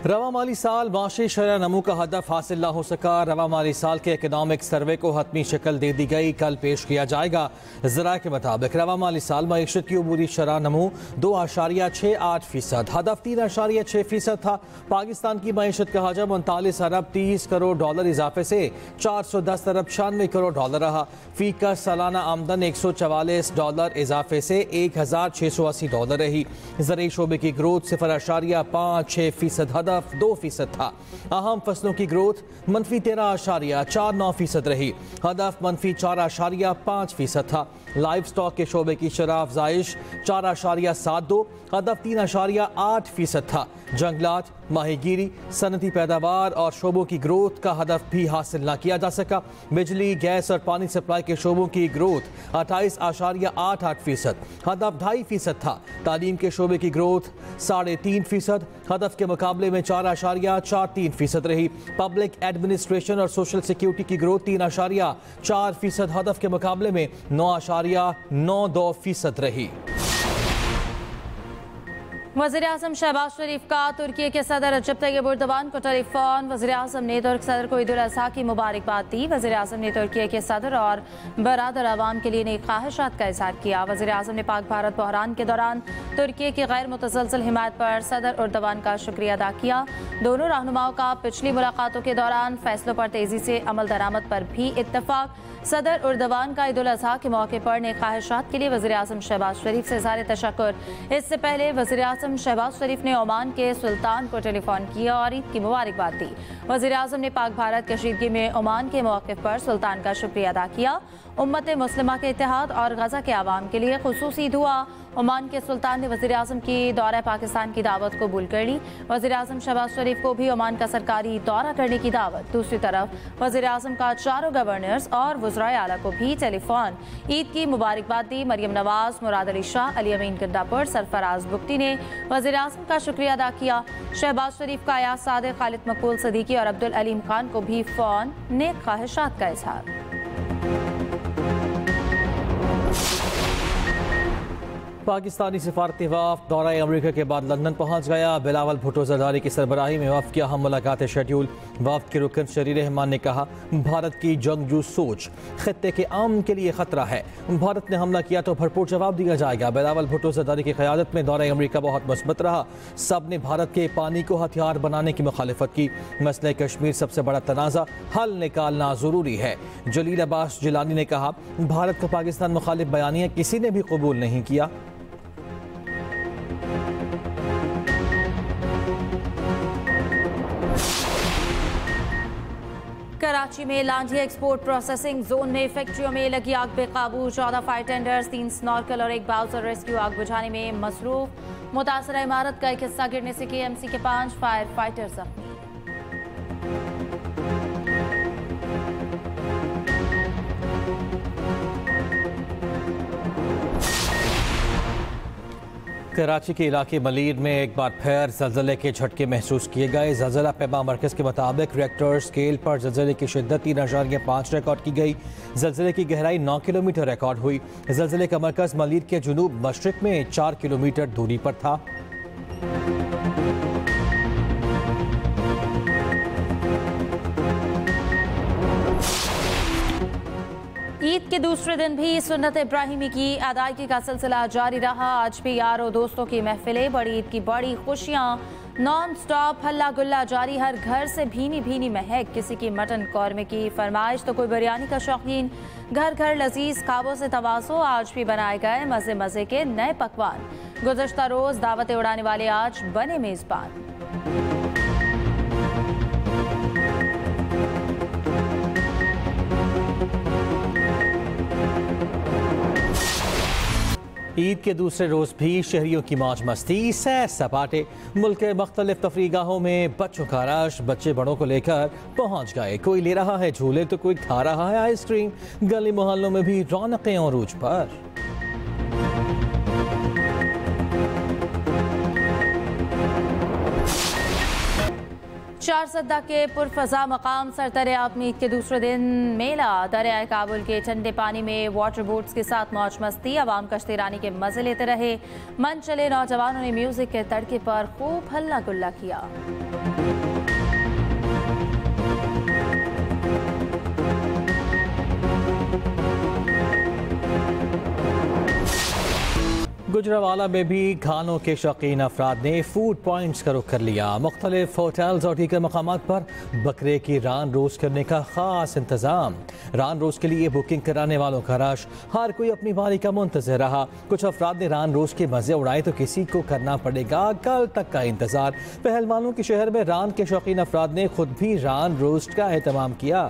रवा माली साल माशी शरह नमू का हदफ हासिल न हो सका। रवा माली साल के इकनॉमिक सर्वे को हतमी शक्ल दे दी गई, कल पेश किया जाएगा। ज़राए के मुताबिक रवा माली साल मईशत की अबूरी शरह नमू 2.68%, हदफ 3.6% था। पाकिस्तान की मईशत का हजम 39 अरब 30 करोड़ डॉलर इजाफे से 410 अरब 96 करोड़ डॉलर रहा। फी का सालाना आमदन $144 इजाफे से 1680 डॉलर रही। ज़राई शोबे की ग्रोथ 0.56% हदफ 2% था। अहम फसलों की ग्रोथ मनफी 13.49% रही, हदफ मनफी 4.5% था। लाइव स्टॉक के शोबे की शरह अफजाइश 4.72, हदफ 3.8% था। जंगलात, माहीगीरी, सनती पैदावार और शोबों की ग्रोथ का हदफ भी हासिल न किया जा सका। बिजली, गैस और पानी सप्लाई के शोबों की ग्रोथ 28.88%, हदफ 2.5% था। तालीम के शोबे की ग्रोथ 3.5%, हदफ के मुकाबले में 4.43% रही। पब्लिक एडमिनिस्ट्रेशन और सोशल सिक्योरिटी की ग्रोथ 3.4%, हदफ के मुकाबले में 9.92% रही। वज़ीर-ए-आज़म शहबाज शरीफ का तुर्की के सदर रजब तय्यब एर्दोगान को टेलीफोन। वज़ीर-ए-आज़म ने तुर्क सदर को ईद उल अज़हा की मुबारकबाद दी। वज़ीर-ए-आज़म ने तुर्की के सदर और बरादर अवाम के लिए नई ख्वाहिशात का इज़हार किया। वज़ीर-ए-आज़म ने पाक भारत बहरान के दौरान तुर्की की गैर मुतसलसल हिमायत पर सदर एर्दोगान का शुक्रिया अदा किया। दोनों रहनुमाओं का पिछली मुलाकातों के दौरान फैसलों पर तेजी से अमल दरामद पर भी इत्तफाक। सदर एर्दोगान का ईद उल अज़हा के मौके पर नई ख्वाहिशात के लिए वज़ीर-ए-आज़म शहबाज शरीफ से इज़हार तशक्कुर। इससे पहले वज़ीर-ए-आज़म शहबाज शरीफ ने ओमान के सुल्तान को टेलीफोन किया और ईद की मुबारकबाद दी। वज़ीर-ए-आज़म ने पाक भारत कशीदगी में ओमान के मौक़िफ़ पर सुल्तान का शुक्रिया अदा किया। उम्मत मुस्लिमा के इत्तेहाद और गज़ा के आवाम के लिए खुसूसी दुआ। ओमान के सुल्तान ने वज़ीर-ए-आज़म की दौरा पाकिस्तान की दावत कबूल कर ली। वज़ीर-ए-आज़म शहबाज शरीफ को भी ओमान का सरकारी दौरा करने की दावत। दूसरी तरफ वज़ीर-ए-आज़म का चारों गवर्नर्स और वज़राए आला को भी टेलीफोन ईद की मुबारकबाद दी। मरियम नवाज, मुराद अली शाह, अली अमीन गंडापुर, सरफराज बुख्ती ने वज़ीर-ए-आज़म का शुक्रिया अदा किया। शहबाज शरीफ का अयाज सादिक, खालिद मकबूल सदीकी और अब्दुल अलीम खान को भी फ़ोन नेक ख्वाहिशात का इज़हार। पाकिस्तानी सिफारती वफ़द दौरा अमरीका के बाद लंदन पहुँच गया। बिलावल भुट्टो ज़रदारी की सरबराही में वफ़द की अहम मुलाकात शेड्यूल। वफ़द के रुकन शरीर रहमान ने कहा, भारत की जंगजू सोच खित्ते के अमन के लिए ख़तरा है। भारत ने हमला किया तो भरपूर जवाब दिया जाएगा। बिलावल भुट्टो ज़रदारी की क़यादत में दौरा अमरीका बहुत मुस्बत रहा। सब ने भारत के पानी को हथियार बनाने की मुखालिफत की। मसले कश्मीर सबसे बड़ा तनाज़ा, हल निकालना ज़रूरी है। जलील अब्बास जिलानी ने कहा, भारत को पाकिस्तान मुखालिफ बयानिया किसी ने भी कबूल नहीं किया। कराची में लांढिया एक्सपोर्ट प्रोसेसिंग जोन में फैक्ट्रियों में लगी आग बेकाबू। 14 फायर टेंडर्स, 3 स्नॉर्कल और 1 बाउसर रेस्क्यू आग बुझाने में मसरूफ। मुतासरा इमारत का एक हिस्सा गिरने से KMC के 5 फायर फाइटर जख्मी। कराची के इलाके मलीर में एक बार फिर ज़लज़ले के झटके महसूस किए गए। ज़लज़ला पैमा मरकज़ के मुताबिक रिएक्टर स्केल पर ज़लज़ले की शिद्दत 3.5 रिकॉर्ड की गई। ज़लज़ले की गहराई 9 किलोमीटर रिकॉर्ड हुई। ज़लज़ले का मरकज़ मलीर के जुनूब मशरिक में 4 किलोमीटर दूरी पर था। ईद के दूसरे दिन भी सुन्नत इब्राहिमी की अदायगी का सिलसिला जारी रहा। आज भी यारों दोस्तों की महफिलें, बड़ी ईद की बड़ी खुशियाँ, नॉन स्टॉप हल्ला गुल्ला जारी। हर घर से भीनी भीनी महक। किसी की मटन कौरमे की फरमाइश तो कोई बिरयानी का शौकीन। घर घर लजीज खाबों से तवासो। आज भी बनाए गए मजे मजे के नए पकवान। गुज़श्ता रोज दावतें उड़ाने वाले आज बने मेजबान। ईद के दूसरे रोज़ भी शहरियों की मौज मस्ती, सैर सपाटे। मुल्क के मुख्तलिफ तफरीगाहों में बच्चों का रश। बच्चे बड़ों को लेकर पहुँच गए। कोई ले रहा है झूले तो कोई खा रहा है आइसक्रीम। गली मोहल्लों में भी रौनकें अरूज पर। शारसद्दा के पुरफजा मकाम सरतरे आप मीट के दूसरे दिन मेला। दरियाए काबुल के ठंडे पानी में वाटर बोट्स के साथ मौज मस्ती, अवाम कश्ती रानी के मजे लेते रहे। मन चले नौजवानों ने म्यूजिक के तड़के पर खूब हल्ला गुल्ला किया। गुजरावाला में भी खानों के शौकीन अफराद ने फूड पॉइंट्स का रुख कर लिया। मुख्तलिफ होटल्स और दीगर मकामात पर बकरे की रान रोस्ट करने का खास इंतजाम। रान रोस्ट के लिए बुकिंग कराने वालों का रश, हर कोई अपनी बारी का मुंतज़िर रहा। कुछ अफराद ने रान रोस्ट के मजे उड़ाए तो किसी को करना पड़ेगा कल तक का इंतजार। पहलवानों के शहर में रान के शौकीन अफराद ने खुद भी रान रोस्ट का एहतमाम किया।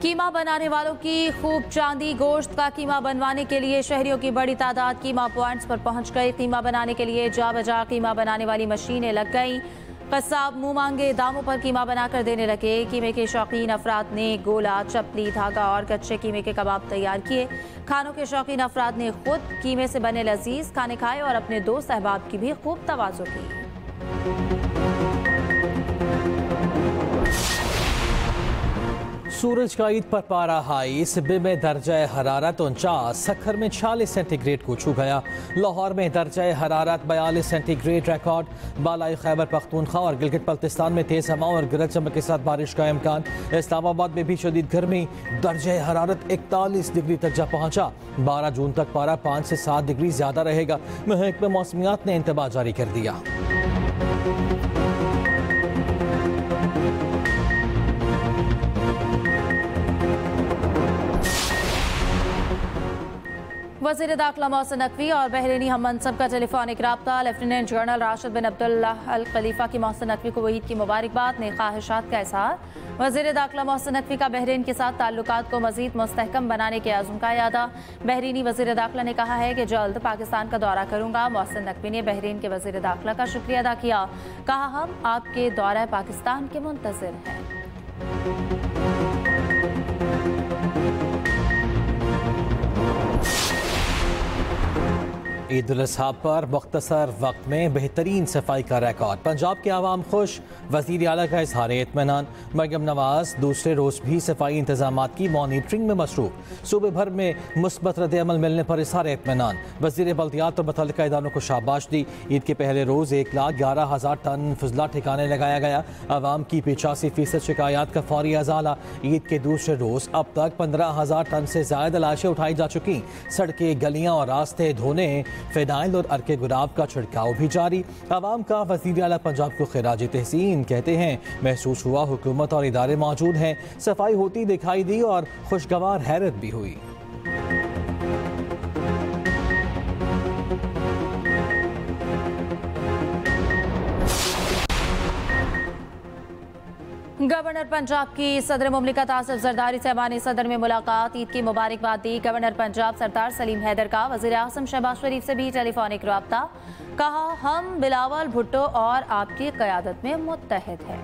कीमा बनाने वालों की खूब चांदी। गोश्त का कीमा बनवाने के लिए शहरियों की बड़ी तादाद कीमा पॉइंट्स पर पहुंच गई। कीमा बनाने के लिए जा बजा कीमा बनाने वाली मशीनें लग गईं। कसाब मुंह मांगे दामों पर कीमा बनाकर देने लगे। कीमे के शौकीन अफराद ने गोला, चपली, धागा और कच्चे कीमे के कबाब तैयार किए। खानों के शौकीन अफराद ने खुद कीमे से बने लजीज खाने खाए और अपने दोस्त अहबाब की भी खूब तवाज़ो की। सूरज का ईद पर पारा हाई। सिब्बे में दर्जा हरारत 49, सखर में 46 सेंटीग्रेड को छू गया। लाहौर में दर्जा हरारत 42 सेंटीग्रेड रिकॉर्ड। बालाई खैबर पख्तूनख्वा और गिलगित बल्तिस्तान में तेज हवाओं और गरज चमक के साथ बारिश का इम्कान। इस्लामाबाद में भी शदीद गर्मी, दर्जा हरारत 41 डिग्री तक जा पहुंचा। 12 जून तक पारा 5 से 7 डिग्री ज्यादा रहेगा। महकमा मौसमियात ने इंतबाह जारी कर दिया। वज़ीर दाखिला मोहसिन नकवी और बहरीनी हम मनसब का टेलीफोनिक राब्ता। लेफ्टिनेंट जनरल राशिद बिन अब्दुल्लाह अल खलीफा की मोहसिन नकवी को ईद की मुबारकबाद ने ख्वाहिशात का इज़हार। वज़ीर दाखिला मोहसिन नकवी का बहरीन के साथ ताल्लुकात को मज़ीद मुस्तहकम बनाने के आज़म का इरादा। बहरीनी वज़ीर दाखिला ने कहा है कि जल्द पाकिस्तान का दौरा करूँगा। मोहसिन नकवी ने बहरीन के वज़ीर दाखिला का शुक्रिया अदा किया। कहा, हम आपके दौरा पाकिस्तान के मुंतज़िर हैं। ईद उल अज़हा पर मुख्तसर वक्त में बेहतरीन सफाई का रिकॉर्ड। पंजाब के आवाम खुश, वज़ीर आला का इज़हार इत्मीनान। मरियम नवाज दूसरे रोज़ भी सफाई इंतजामात की मॉनिटरिंग में मसरूफ। सूबे भर में मुस्बत रद्द अमल मिलने पर इज़हार इत्मीनान। वज़ीर बल्दियात और मुतल्लिका इदारों को शाबाश दी। ईद के पहले रोज़ 1,11,000 टन फजला ठिकाने लगाया गया। आवाम की 85% शिकायत का फौरी अजाला। ईद के दूसरे रोज़ अब तक 15,000 टन से ज़्यादा लाशें उठाई जा चुकी। सड़कें, गलियाँ और रास्ते धोने फिनाइल और अर्के गुलाब का छिड़काव भी जारी। आवाम का वज़ीर आला पंजाब को खिराज तहसीन कहते हैं। महसूस हुआ हुकूमत और इदारे मौजूद हैं। सफाई होती दिखाई दी और खुशगवार हैरत भी हुई। गवर्नर पंजाब की सदर मुमलिकत आसिफ जरदारी से अवानी सदर में मुलाकात। ईद की मुबारकबाद दी। गवर्नर पंजाब सरदार सलीम हैदर का वज़ीर आज़म शहबाज शरीफ से भी टेलीफोनिक रब्ता। कहा, हम बिलावल भुट्टो और आपकी क़यादत में मुत्तहिद हैं।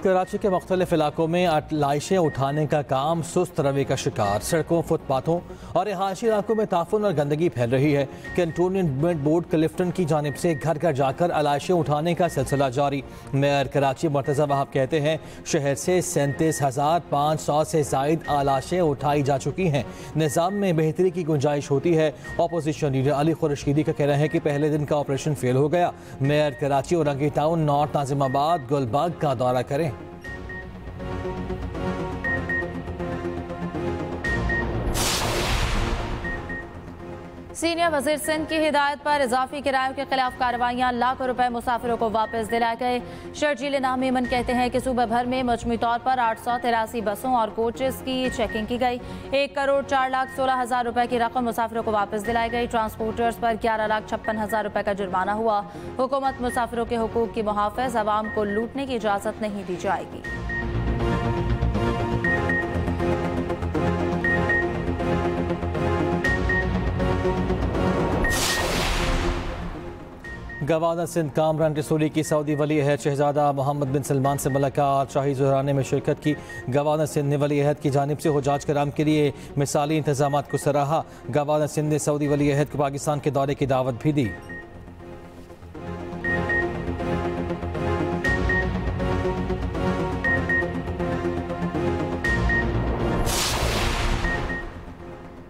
कराची के मुख्तलिफ इलाकों में लाशें उठाने का काम सुस्त रवि का शिकार। सड़कों, फुटपाथों और रिहायशी इलाकों में ताफुन और गंदगी फैल रही है। कैंटोनमेंट बोर्ड क्लिफ्टन की जानिब से घर घर जाकर लाशें उठाने का सिलसिला जारी। मेयर कराची मुर्तज़ा वहाब कहते हैं, शहर से 37,500 से जायद लाशें उठाई जा चुकी हैं। निज़ाम में बेहतरी की गुंजाइश होती है। अपोजिशन लीडर अली खुर्शीदी का कहना है कि पहले दिन का ऑपरेशन फेल हो गया। Mayor Karachi Orangi town, north Nazimabad, Gulberg का दौरा करें। सीनियर वजीर सिंध की हिदायत पर इजाफी किरायों के खिलाफ कार्रवाइयां। लाखों रुपए मुसाफिरों को वापस दिलाए गए। शर्जील इनाम मेमन कहते हैं कि सूबे भर में मजमूई तौर पर 883 बसों और कोचेस की चेकिंग की गई। 1,04,16,000 रुपए की रकम मुसाफिरों को वापस दिलाई गई। ट्रांसपोर्टर्स पर 11,56,000 रुपए का जुर्माना हुआ। हुकूमत मुसाफिरों के हुकूक की मुहाफ़िज़, अवाम को लूटने की इजाज़त नहीं दी जाएगी। गवर्नर सिंध कामरान रसूली की सऊदी वली अहद शहजादा मोहम्मद बिन सलमान से मुलाकात, शाही ज़ुहराने में शिरकत की। गवर्नर सिंध ने वली अहद की जानिब से हुज्जाज कराम के लिए मिसाली इंतजाम को सराहा। गवर्नर सिंध ने सऊदी वली अहद को पाकिस्तान के दौरे की दावत भी दी।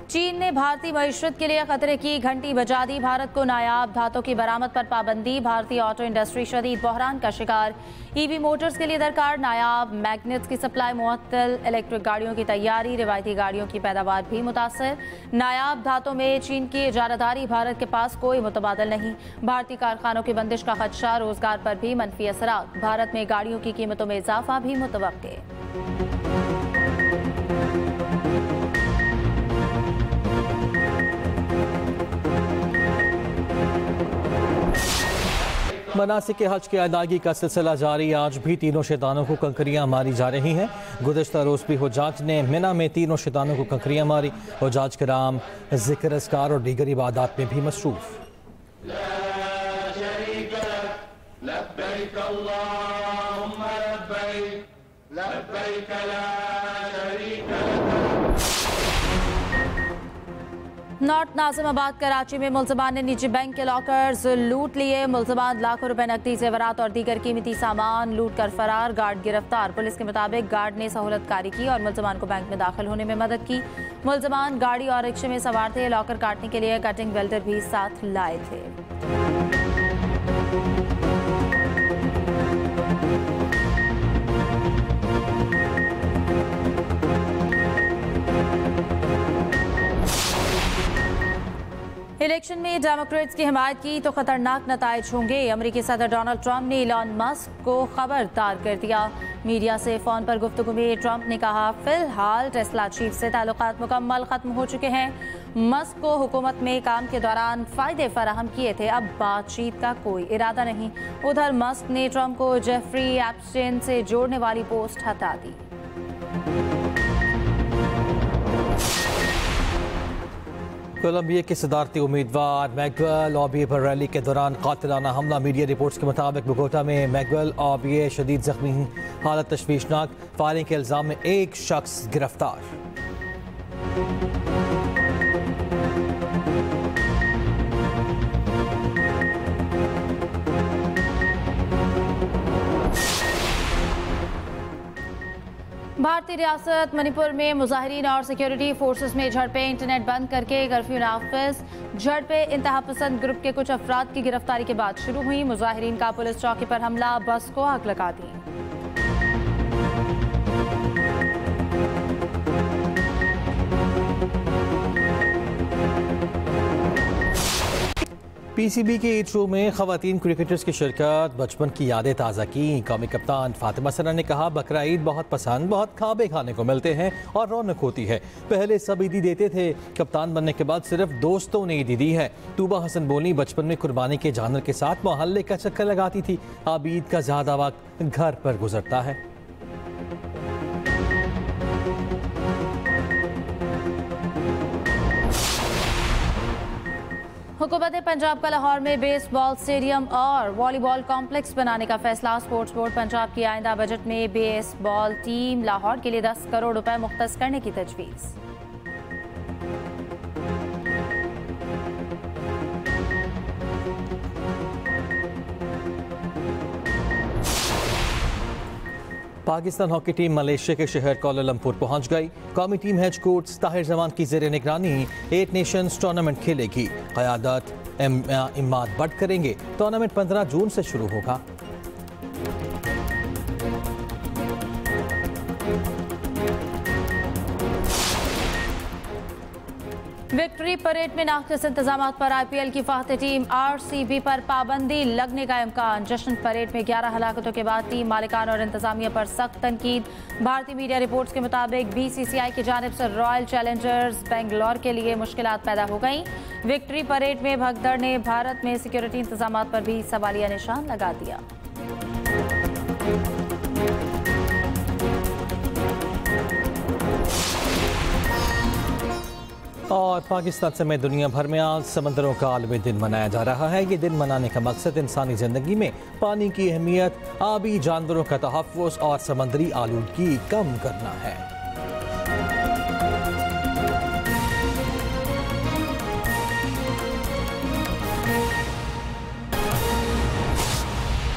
चीन ने भारतीय मईशत के लिए खतरे की घंटी बजा दी। भारत को नायाब धातों की बरामद पर पाबंदी। भारतीय ऑटो इंडस्ट्री शदीद बहरान का शिकार। ईवी मोटर्स के लिए दरकार नायाब मैग्नेट्स की सप्लाई मुअत्तल। इलेक्ट्रिक गाड़ियों की तैयारी, रिवायती गाड़ियों की पैदावार भी मुतासर। नायाब धातों में चीन की इजारादारी, भारत के पास कोई मुतबादल नहीं। भारतीय कारखानों की बंदिश का खदशा, रोजगार पर भी मनफी असरात। भारत में गाड़ियों की कीमतों में इजाफा भी मुतवक्के। मनासिक हज की अदायगी का सिलसिला जारी। आज भी तीनों शैतानों को कंकरियां मारी जा रही हैं। गुज़श्ता रोज़ भी हुज्जाज ने मिना में तीनों शैतानों को कंकरियां मारी। हुज्जाज कराम ज़िक्र अस्कार और दीगर इबादत में भी मसरूफ़। नॉर्थ नाजिमाबाद कराची में मुल्ज़मान ने निजी बैंक के लॉकर्स लूट लिए। मुल्ज़मान लाखों रुपए नकदी, जेवरात और दीगर कीमती सामान लूट कर फरार। गार्ड गिरफ्तार। पुलिस के मुताबिक गार्ड ने सहूलतकारी की और मुल्ज़मान को बैंक में दाखिल होने में मदद की। मुल्ज़मान गाड़ी और रिक्शे में सवार थे। लॉकर काटने के लिए कटिंग वेल्डर भी साथ लाए थे। इलेक्शन में डेमोक्रेट्स की हिमायत की तो खतरनाक नताइज होंगे। अमेरिकी सदर डोनाल्ड ट्रंप ने इलॉन मस्क को खबरदार कर दिया। मीडिया से फोन पर गुफ्तगू में ट्रंप ने कहा, फिलहाल टेस्ला चीफ से ताल्लुकात मुकम्मल खत्म हो चुके हैं। मस्क को हुकूमत में काम के दौरान फायदे फराहम किए थे, अब बातचीत का कोई इरादा नहीं। उधर मस्क ने ट्रंप को जेफरी एप्स्टेन से जोड़ने वाली पोस्ट हटा दी। कोलंबिया के सदारती उम्मीदवार मैगुएल ओबिए पर रैली के दौरान कातिलाना हमला। मीडिया रिपोर्ट्स के मुताबिक बोगोटा में मैगुएल ओबिए शदीद जख्मी, हालत तशवीशनाक। फायरिंग के इल्जाम में एक शख्स गिरफ्तार। भारतीय रियासत मणिपुर में मुजाहिरीन और सिक्योरिटी फोर्सेस में झड़पें। इंटरनेट बंद करके कर्फ्यू नाफिज। झड़पें इंतहा पसंद ग्रुप के कुछ अफराद की गिरफ्तारी के बाद शुरू हुई। मुजाहिरीन का पुलिस चौकी पर हमला, बस को आग लगा दी। पीसीबी के ईद शो में खवातीन क्रिकेटर्स की शिरकत, बचपन की यादें ताज़ा की। कौमी कप्तान फातिमा सना ने कहा, बकरा ईद बहुत पसंद, बहुत खाबे खाने को मिलते हैं और रौनक होती है। पहले सब ईदी देते थे, कप्तान बनने के बाद सिर्फ दोस्तों ने ईदी दी है। तूबा हसन बोली, बचपन में कुर्बानी के जानवर के साथ मोहल्ले का चक्कर लगाती थी, अब ईद का ज़्यादा वक्त घर पर गुजरता है। हुकूमत पंजाब का लाहौर में बेसबॉल स्टेडियम और वॉलीबॉल कॉम्प्लेक्स बनाने का फैसला। स्पोर्ट्स बोर्ड पंजाब की आइंदा बजट में बेसबॉल टीम लाहौर के लिए 10 करोड़ रुपए मुख्तस करने की तजवीज़। पाकिस्तान हॉकी टीम मलेशिया के शहर कोलालमपुर पहुंच गई। कौमी team head coach Tahir Zaman की ज़ेर निगरानी 8 नेशंस टूर्नामेंट खेलेगी। क़यादत इमाद बट करेंगे। टूर्नामेंट 15 जून से शुरू होगा। विक्ट्री परेड में नाक़िस इंतजामात पर IPL की फातह टीम RCB पर पाबंदी लगने का इम्कान। जश्न परेड में 11 हलाकतों के बाद टीम मालिकान और इंतजामिया पर सख्त तनकीद। भारतीय मीडिया रिपोर्ट्स के मुताबिक BCCI की जानिब से रॉयल चैलेंजर्स बेंगलोर के लिए मुश्किलात पैदा हो गई। विक्ट्री परेड में भगदड़ ने भारत में सिक्योरिटी इंतजामात पर भी सवालिया निशान लगा दिया। और पाकिस्तान समेत दुनिया भर में आज समंदरों का आलमी दिन मनाया जा रहा है। ये दिन मनाने का मकसद इंसानी ज़िंदगी में पानी की अहमियत, आबी जानवरों का तहफ़्फ़ुज़ और समंदरी आलूदगी कम करना है।